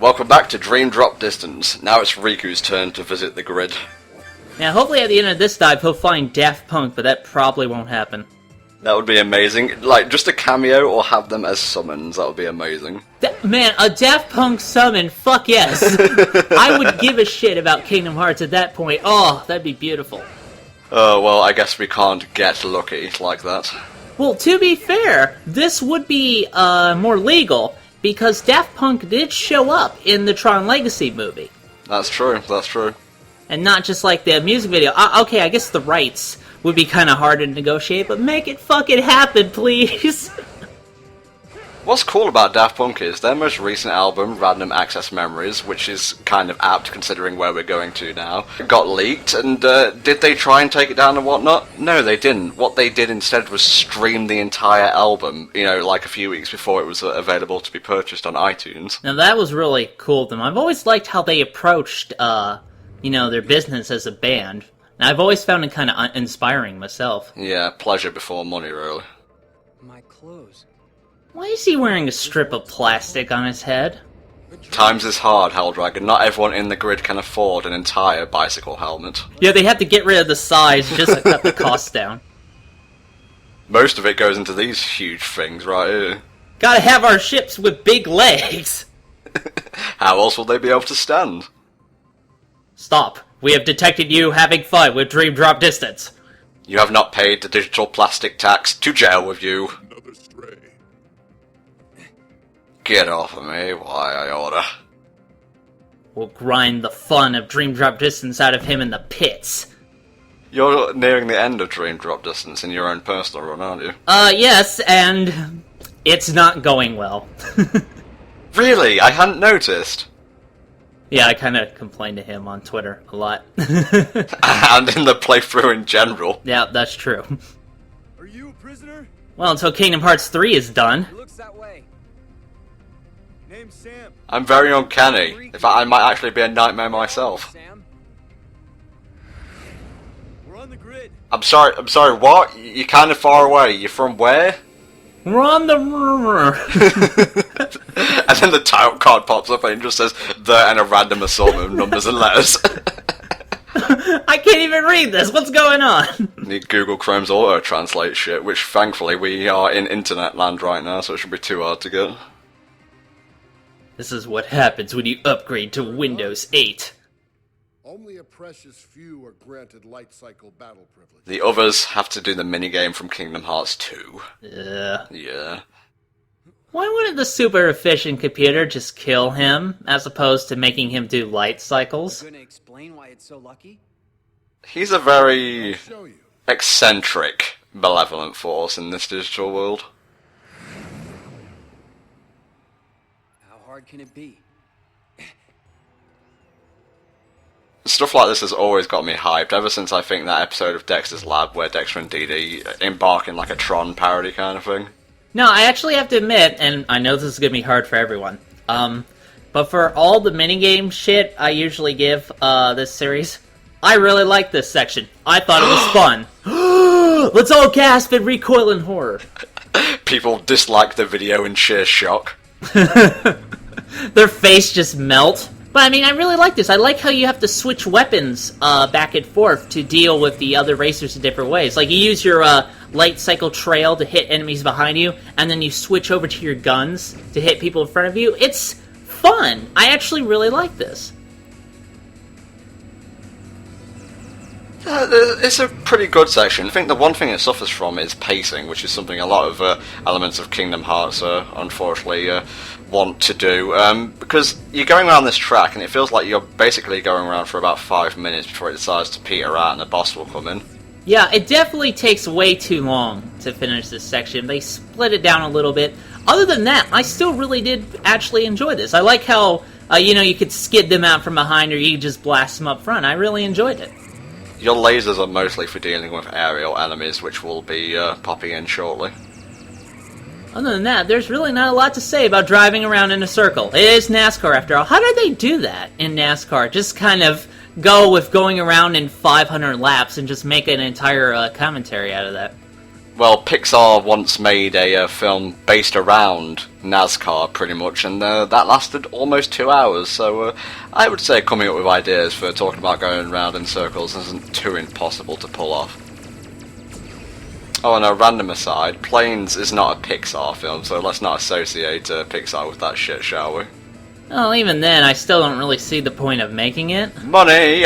Welcome back to Dream Drop Distance. Now it's Riku's turn to visit the grid. Now, hopefully at the end of this dive, he'll find Daft Punk, but that probably won't happen. That would be amazing. Like, just a cameo or have them as summons. That would be amazing. Man, a Daft Punk summon, fuck yes! I would give a shit about Kingdom Hearts at that point. Oh, that'd be beautiful. Oh, well, I guess we can't get lucky like that. Well, to be fair, this would be more legal, because Daft Punk did show up in the Tron Legacy movie. That's true, that's true. And not just like the music video. Okay, I guess the rights would be kind of hard to negotiate, but make it fucking happen, please. What's cool about Daft Punk is their most recent album, Random Access Memories, which is kind of apt considering where we're going to now, got leaked, and did they try and take it down and whatnot? No, they didn't. What they did instead was stream the entire album, you know, like a few weeks before it was available to be purchased on iTunes. Now that was really cool of them. I've always liked how they approached, their business as a band. And I've always found it kind of inspiring myself. Yeah, pleasure before money, really. My clothes. Why is he wearing a strip of plastic on his head? Times is hard, Helldragon. Not everyone in the grid can afford an entire bicycle helmet. Yeah, they have to get rid of the size just to cut the cost down. Most of it goes into these huge things right here. Gotta have our ships with big legs! How else will they be able to stand? Stop. We have detected you having fun with Dream Drop Distance. You have not paid the digital plastic tax. To jail with you. Another stray. Get off of me, why I order. We'll grind the fun of Dream Drop Distance out of him in the pits. You're nearing the end of Dream Drop Distance in your own personal run, aren't you? Yes, and it's not going well. Really? I hadn't noticed. Yeah, I kind of complained to him on Twitter a lot. And in the playthrough in general. Yeah, that's true. Are you a prisoner? Well, until Kingdom Hearts 3 is done. It looks that way. Name's Sam. I'm very uncanny. In fact, I might actually be a nightmare myself. Sam. We're on the grid. I'm sorry, what? You're kind of far away. You're from where? We're on the rumor. And then the title card pops up and it just says "the" and a random assortment of numbers and letters. I can't even read this. What's going on? Need Google Chrome's auto-translate shit, which thankfully we are in internet land right now, so it shouldn't be too hard to get. This is what happens when you upgrade to Windows 8. Only a precious few are granted Lightcycle battle privilege. The others have to do the minigame from Kingdom Hearts 2. Yeah. Why wouldn't the super efficient computer just kill him, as opposed to making him do light cycles? Gonna explain why it's so lucky? He's a very I'll show you. eccentric, malevolent force in this digital world. How hard can it be? Stuff like this has always got me hyped, ever since I think that episode of Dexter's Lab where Dexter and Dee Dee embark in like a Tron parody kind of thing. No, I actually have to admit, and I know this is going to be hard for everyone, but for all the minigame shit I usually give this series, I really like this section. I thought it was fun. Let's all gasp and recoil in horror. People dislike the video in sheer shock. Their face just melt. But I mean, I really like this. I like how you have to switch weapons back and forth to deal with the other racers in different ways. Like, you use your light cycle trail to hit enemies behind you, and then you switch over to your guns to hit people in front of you. It's fun. I actually really like this. It's a pretty good section. I think the one thing it suffers from is pacing, which is something a lot of elements of Kingdom Hearts unfortunately want to do. Because you're going around this track and it feels like you're basically going around for about 5 minutes before it decides to peter out and the boss will come in. Yeah, it definitely takes way too long to finish this section. They split it down a little bit. Other than that, I still really did actually enjoy this. I like how, you could skid them out from behind or you could just blast them up front. I really enjoyed it. Your lasers are mostly for dealing with aerial enemies, which will be popping in shortly. Other than that, there's really not a lot to say about driving around in a circle. It is NASCAR after all. How did they do that in NASCAR? Just kind of go with going around in 500 laps and just make an entire commentary out of that. Well, Pixar once made a film based around NASCAR, pretty much, and that lasted almost 2 hours, so I would say coming up with ideas for talking about going round in circles isn't too impossible to pull off. Oh, and a random aside, Planes is not a Pixar film, so let's not associate Pixar with that shit, shall we? Well, even then, I still don't really see the point of making it. Money!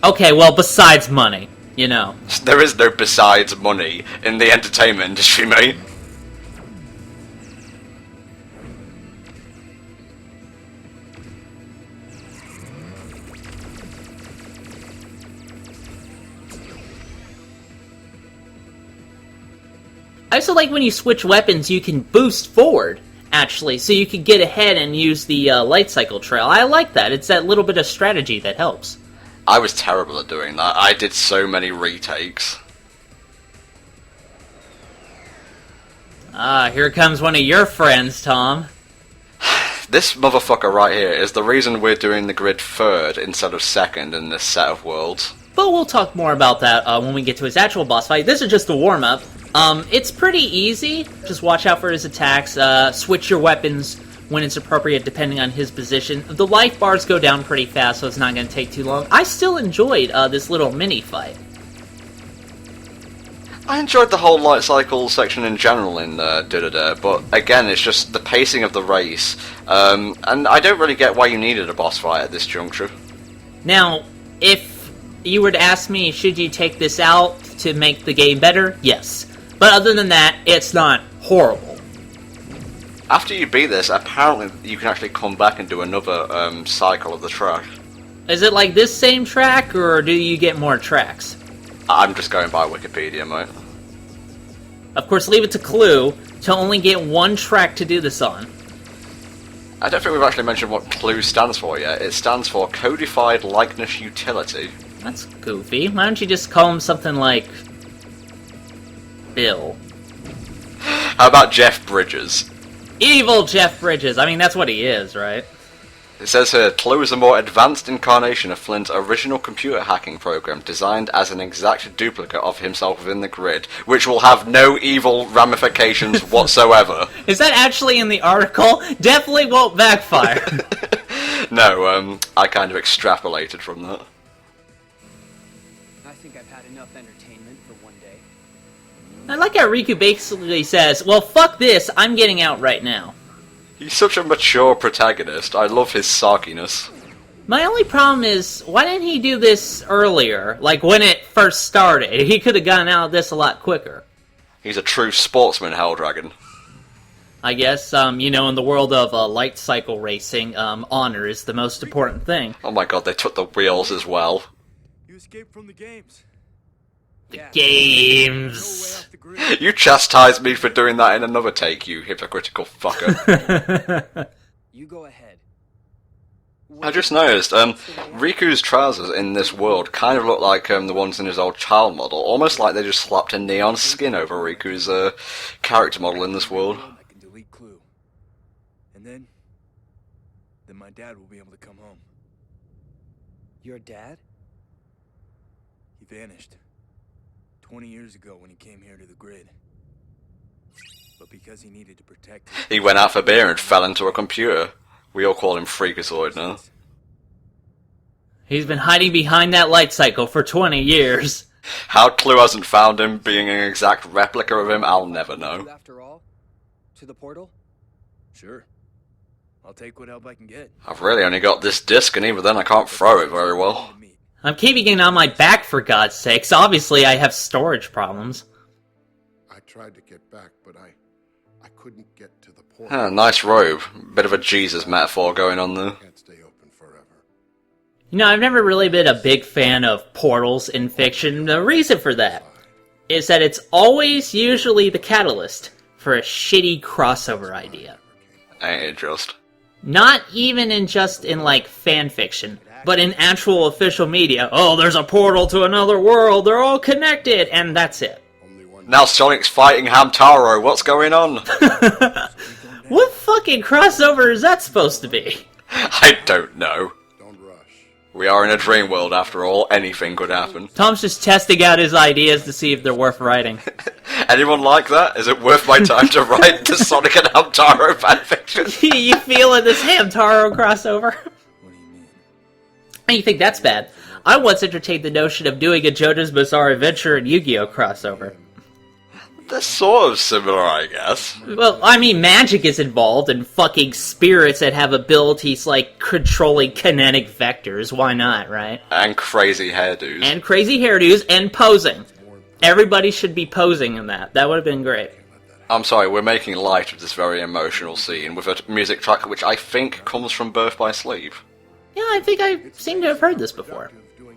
Okay, well, besides money, you know. There is no besides money in the entertainment industry, mate. I also like when you switch weapons, you can boost forward, actually, so you can get ahead and use the Lightcycle trail. I like that. It's that little bit of strategy that helps. I was terrible at doing that. I did so many retakes. Ah, here comes one of your friends, Tom. This motherfucker right here is the reason we're doing the grid third instead of second in this set of worlds. But we'll talk more about that when we get to his actual boss fight. This is just the warm-up. It's pretty easy. Just watch out for his attacks. Switch your weapons when it's appropriate depending on his position. The life bars go down pretty fast, so it's not going to take too long. I still enjoyed this little mini-fight. I enjoyed the whole Lightcycle section in general in Da-Da-Da, but again, it's just the pacing of the race, and I don't really get why you needed a boss fight at this juncture. Now, if you were to ask me, should you take this out to make the game better? Yes. But other than that, it's not horrible. After you beat this, apparently you can actually come back and do another cycle of the track. Is it like this same track, or do you get more tracks? I'm just going by Wikipedia, mate. Of course, leave it to Clue to only get one track to do this on. I don't think we've actually mentioned what CLUE stands for yet. It stands for Codified Likeness Utility. That's goofy. Why don't you just call him something like Bill? How about Jeff Bridges? Evil Jeff Bridges. I mean, that's what he is, right? It says here, CLUE is a more advanced incarnation of Flint's original computer hacking program, designed as an exact duplicate of himself within the grid, which will have no evil ramifications whatsoever. Is that actually in the article? Definitely won't backfire. No, I kind of extrapolated from that. I think I've had enough entertainment for one day. I like how Riku basically says, well, fuck this, I'm getting out right now. He's such a mature protagonist. I love his sarkiness. My only problem is, why didn't he do this earlier? Like, when it first started. He could have gotten out of this a lot quicker. He's a true sportsman, Helldragon. I guess, you know, in the world of Lightcycle racing, honor is the most important thing. Oh my god, they took the wheels as well. You escaped from the games. The Yeah. games! No way off the grid. You chastised me for doing that in another take, you hypocritical fucker. You go ahead. I just noticed, Riku's trousers in this world kind of look like the ones in his old child model, almost like they just slapped a neon skin over Riku's character model in this world. I can delete Clue. And then my dad will be able to come home. Your dad? He vanished 20 years ago when he came here to the grid. But because he needed to protect his He went out for beer and fell into a computer. We all call him Freakazoid now. He's been hiding behind that Lightcycle for 20 years. How CLUE hasn't found him being an exact replica of him, I'll never know. After all, to the portal? Sure. I'll take what help I can get. I've really only got this disc, and even then I can't throw it very well. I'm keeping it on my back, for God's sakes. Obviously, I have storage problems. I tried to get back, but I couldn't get to the port. Nice robe. Bit of a Jesus metaphor going on there. Can't stay open forever. You know, I've never really been a big fan of portals in fiction. The reason for that is that it's always usually the catalyst for a shitty crossover idea. Ain't it just? Not even in like fan fiction, but in actual official media. Oh, there's a portal to another world, they're all connected, and that's it. Only one. Now Sonic's fighting Hamtaro, what's going on? What fucking crossover is that supposed to be? I don't know. Don't rush. We are in a dream world after all, anything could happen. Tom's just testing out his ideas to see if they're worth writing. Anyone like that? Is it worth my time to write the Sonic and Hamtaro fanfiction? You feeling this Hamtaro crossover? What do you mean? And you think that's bad? I once entertained the notion of doing a JoJo's Bizarre Adventure and Yu-Gi-Oh! Crossover. They're sort of similar, I guess. Well, I mean, magic is involved, and fucking spirits that have abilities like controlling kinetic vectors. Why not, right? And crazy hairdos. And crazy hairdos, and posing. Everybody should be posing in that. That would have been great. I'm sorry, we're making light of this very emotional scene with a music track which I think comes from Birth by Sleep. Yeah, I think I seem to have heard this before.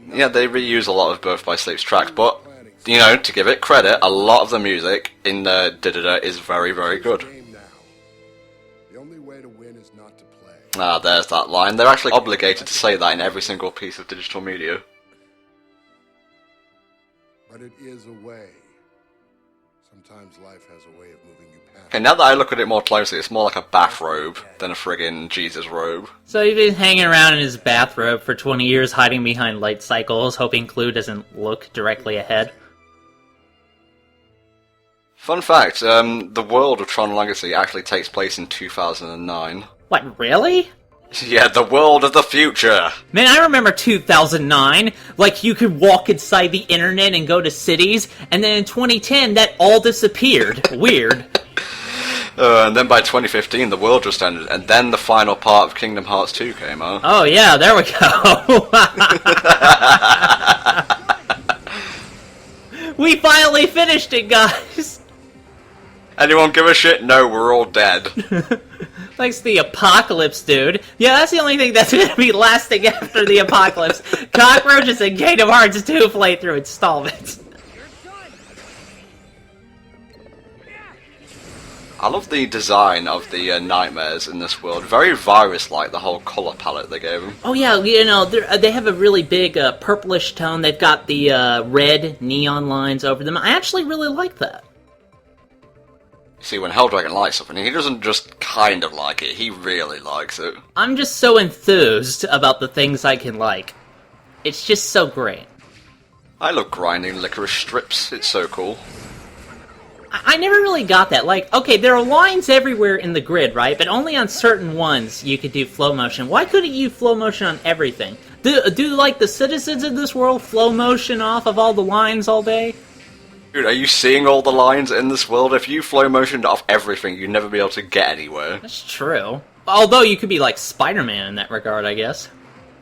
Yeah, they reuse a lot of Birth by Sleep's tracks, but, you know, to give it credit, a lot of the music in the Da-Da-Da is very, very good. The only way to win is not to play. Ah, there's that line. They're actually obligated to say that in every single piece of digital media. But it is a way. Sometimes life has a way of moving you past. Okay, now that I look at it more closely, it's more like a bathrobe than a friggin' Jesus robe. So he's been hanging around in his bathrobe for 20 years, hiding behind Lightcycles, hoping Clue doesn't look directly ahead. Fun fact, the world of Tron Legacy actually takes place in 2009. What, really? Yeah, the world of the future! Man, I remember 2009. Like, you could walk inside the internet and go to cities, and then in 2010, that all disappeared. Weird. And then by 2015, the world just ended, and then the final part of Kingdom Hearts 2 came out. Oh, yeah, there we go. We finally finished it, guys. Anyone give a shit? No, we're all dead. Thanks to the apocalypse, dude. Yeah, that's the only thing that's gonna be lasting after the apocalypse. Cockroaches and Kingdom Hearts 2 playthrough installments. I love the design of the nightmares in this world. Very virus-like, the whole colour palette they gave them. Oh yeah, you know, they have a really big purplish tone. They've got the red neon lines over them. I actually really like that. See, when Helldragon likes something, he doesn't just kind of like it, he really likes it. I'm just so enthused about the things I can like. It's just so great. I love grinding licorice strips, it's so cool. I never really got that. Like, okay, there are lines everywhere in the grid, right? But only on certain ones you could do flow motion. Why couldn't you flow motion on everything? Do like, the citizens in this world flow motion off of all the lines all day? Dude, are you seeing all the lines in this world? If you flow motioned off everything, you'd never be able to get anywhere. That's true. Although you could be like Spider-Man in that regard, I guess.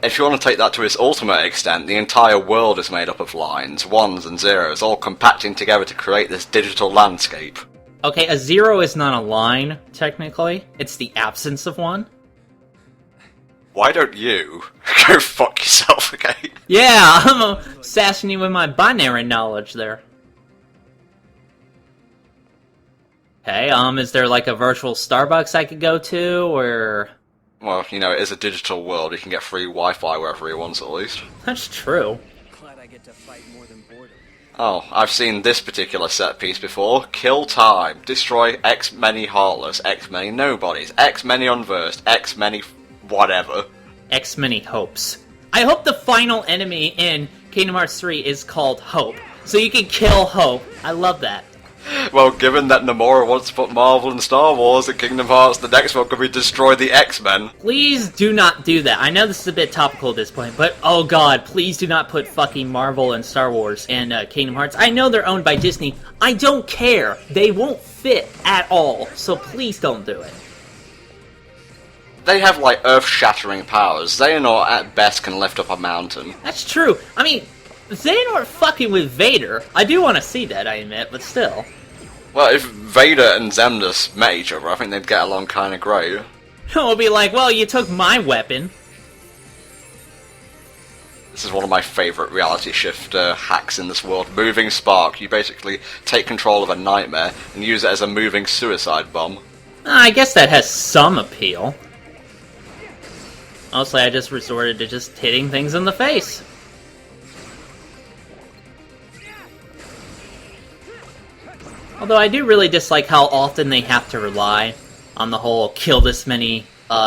If you want to take that to its ultimate extent, the entire world is made up of lines, ones and zeros, all compacting together to create this digital landscape. Okay, a zero is not a line, technically. It's the absence of one. Why don't you go fuck yourself, okay? Yeah, I'm assassinating you with my binary knowledge there. Okay, is there like a virtual Starbucks I could go to, or... Well, you know, it is a digital world, you can get free Wi-Fi wherever he wants at least. That's true. Glad I get to fight more than boredom. Oh, I've seen this particular set piece before. Kill time. Destroy X many Heartless, X many Nobodies, X many Unversed, X many whatever. X many hopes. I hope the final enemy in Kingdom Hearts 3 is called Hope, so you can kill Hope. I love that. Well, given that Nomura wants to put Marvel and Star Wars in Kingdom Hearts, the next one could be Destroy the X-Men. Please do not do that. I know this is a bit topical at this point, but oh god, please do not put fucking Marvel and Star Wars in Kingdom Hearts. I know they're owned by Disney. I don't care. They won't fit at all, so please don't do it. They have, like, earth-shattering powers. Xehanort, at best, can lift up a mountain. That's true. I mean, Xehanort fucking with Vader. I do want to see that, I admit, but still. Well, if Vader and Xemnas met each other, I think they'd get along kind of great. It'll be like, well, you took my weapon. This is one of my favourite reality shift hacks in this world. Moving Spark. You basically take control of a nightmare and use it as a moving suicide bomb. I guess that has some appeal. Mostly I just resorted to just hitting things in the face. Although I do really dislike how often they have to rely on the whole kill this many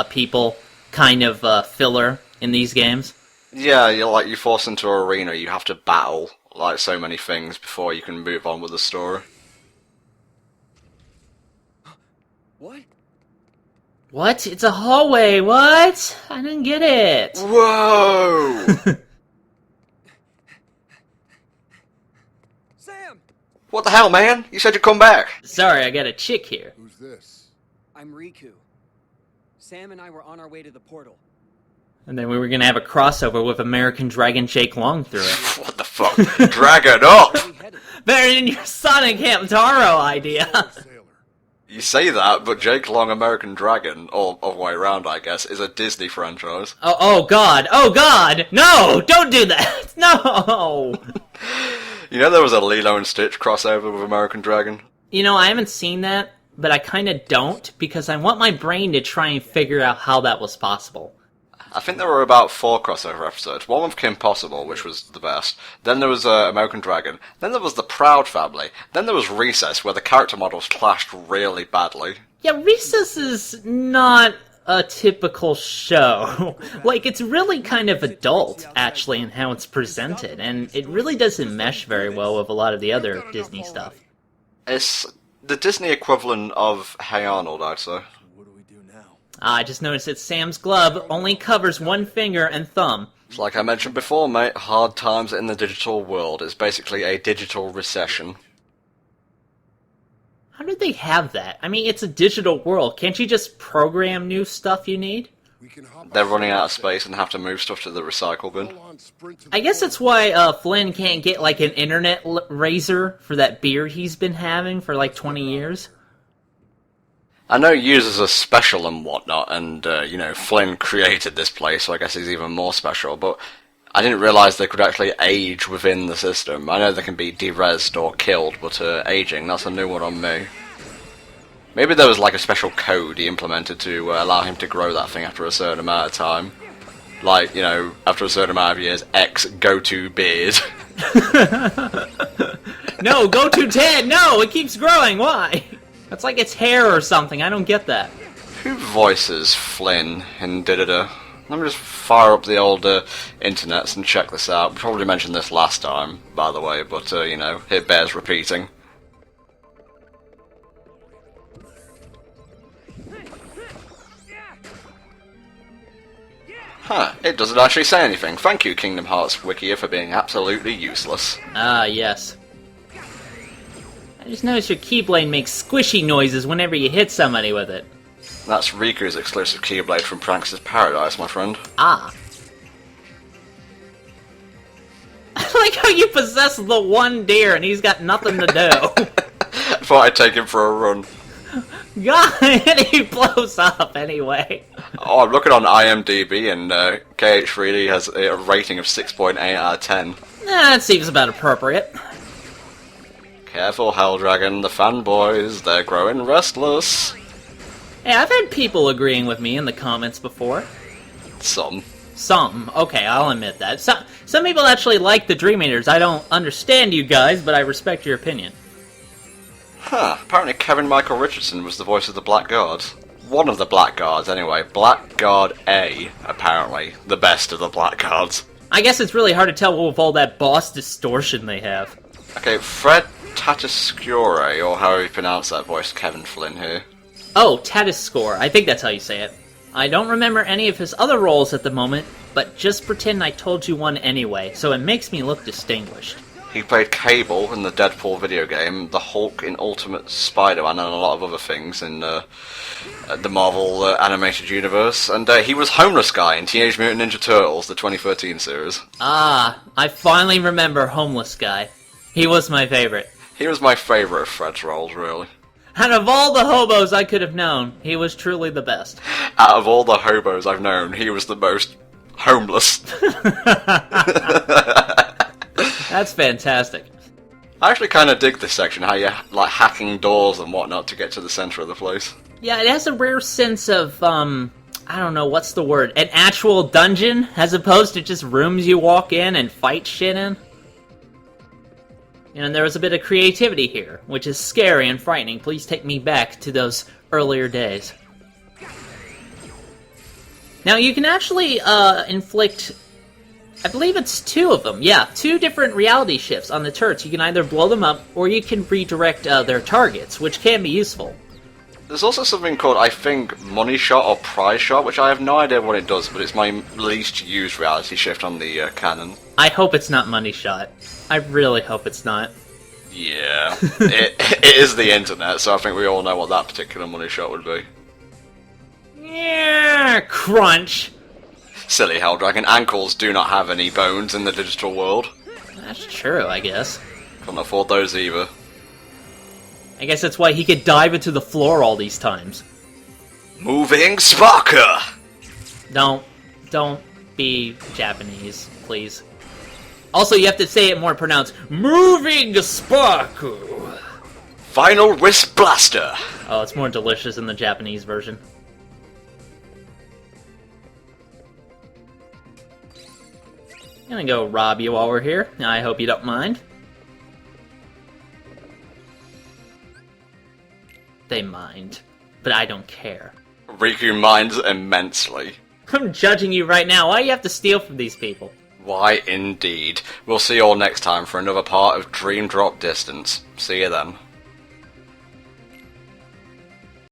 people kind of filler in these games. Yeah, you're forced into an arena, you have to battle, like, so many things before you can move on with the story. What? What? It's a hallway, what? I didn't get it. Whoa! Sam! What the hell, man? You said you'd come back. Sorry, I got a chick here. Who's this? I'm Riku. Sam and I were on our way to the portal. And then we were gonna have a crossover with American Dragon Jake Long through it. What the fuck? Drag it up! We headed. Better than your Sonic Hamtaro idea. Sailor. You say that, but Jake Long American Dragon, or other way around, I guess, is a Disney franchise. Oh God! Oh God! No! Don't do that! No! You know there was a Lilo and Stitch crossover with American Dragon? You know, I haven't seen that, but I kinda don't, because I want my brain to try and figure out how that was possible. I think there were about 4 crossover episodes. One with Kim Possible, which was the best. Then there was American Dragon. Then there was The Proud Family. Then there was Recess, where the character models clashed really badly. Yeah, Recess is not a typical show. Like, it's really kind of adult, actually, in how it's presented, and it really doesn't mesh very well with a lot of the other Disney stuff. It's the Disney equivalent of Hey Arnold, I'd say. What do we do now? I just noticed that Sam's glove only covers one finger and thumb. It's like I mentioned before, mate, hard times in the digital world. It's basically a digital recession. How did they have that? I mean, it's a digital world. Can't you just program new stuff you need? We can hop They're running out of space and have to move stuff to the recycle bin. on, sprint to the I guess that's why Flynn can't get, like, an internet razor for that beard he's been having for, like, 20 years. I know users are special and whatnot, and, Flynn created this place, so I guess he's even more special, but I didn't realise they could actually age within the system. I know they can be de-rezzed or killed, but aging, that's a new one on me. Maybe there was like a special code he implemented to allow him to grow that thing after a certain amount of time. Like, after a certain amount of years, X go-to beard. No, go to 10! No, it keeps growing, why? That's like it's hair or something, I don't get that. Who voices Flynn in Didida? Let me just fire up the old internets and check this out. We probably mentioned this last time, by the way, but, it bears repeating. Huh, it doesn't actually say anything. Thank you, Kingdom Hearts Wikia, for being absolutely useless. Ah, yes. I just noticed your Keyblade makes squishy noises whenever you hit somebody with it. That's Riku's exclusive Keyblade from Prankster's Paradise, my friend. Ah. I like how you possess the one deer and he's got nothing to do. I thought I'd take him for a run. God, and he blows up anyway. Oh, I'm looking on IMDb, and KH3D has a rating of 6.8 out of 10. That seems about appropriate. Careful, Helldragon, the fanboys, they're growing restless. Hey, I've had people agreeing with me in the comments before. Some. Some. Okay, I'll admit that. Some people actually like the Dream Eaters. I don't understand you guys, but I respect your opinion. Huh, apparently Kevin Michael Richardson was the voice of the Blackguards. One of the Blackguards, anyway. Blackguard A, apparently. The best of the Blackguards. I guess it's really hard to tell with all that boss distortion they have. Okay, Fred Tatasciore, or however you pronounce that voice, Kevin Flynn here. Oh, Tatascore. I think that's how you say it. I don't remember any of his other roles at the moment, but just pretend I told you one anyway, so it makes me look distinguished. He played Cable in the Deadpool video game, the Hulk in Ultimate Spider-Man, and a lot of other things in the Marvel animated universe. And he was Homeless Guy in Teenage Mutant Ninja Turtles, the 2013 series. Ah, I finally remember Homeless Guy. He was my favorite. He was my favourite of Fred's roles, really. Out of all the hobos I could have known, he was truly the best. Out of all the hobos I've known, he was the most homeless. That's fantastic. I actually kind of dig this section, how you're like hacking doors and whatnot to get to the centre of the place. Yeah, it has a rare sense of, I don't know, what's the word? An actual dungeon, as opposed to just rooms you walk in and fight shit in. And there was a bit of creativity here, which is scary and frightening. Please take me back to those earlier days. Now, you can actually inflict I believe it's 2 of them. Yeah, 2 different reality shifts on the turrets. You can either blow them up, or you can redirect their targets, which can be useful. There's also something called, I think, Money Shot or Prize Shot, which I have no idea what it does, but it's my least used reality shift on the cannon. I hope it's not Money Shot. I really hope it's not. Yeah, it is the internet, so I think we all know what that particular Money Shot would be. Yeah, crunch. Silly Helldragon, ankles do not have any bones in the digital world. That's true, I guess. Can't afford those either. I guess that's why he could dive into the floor all these times. Moving Sparker! Don't be Japanese, please. Also, you have to say it more pronounced. Moving Sparku! Final Wisp Blaster! Oh, it's more delicious in the Japanese version. I'm gonna go rob you while we're here. I hope you don't mind. They mind, but I don't care. Riku minds immensely. I'm judging you right now. Why do you have to steal from these people? Why, indeed. We'll see you all next time for another part of Dream Drop Distance. See you then.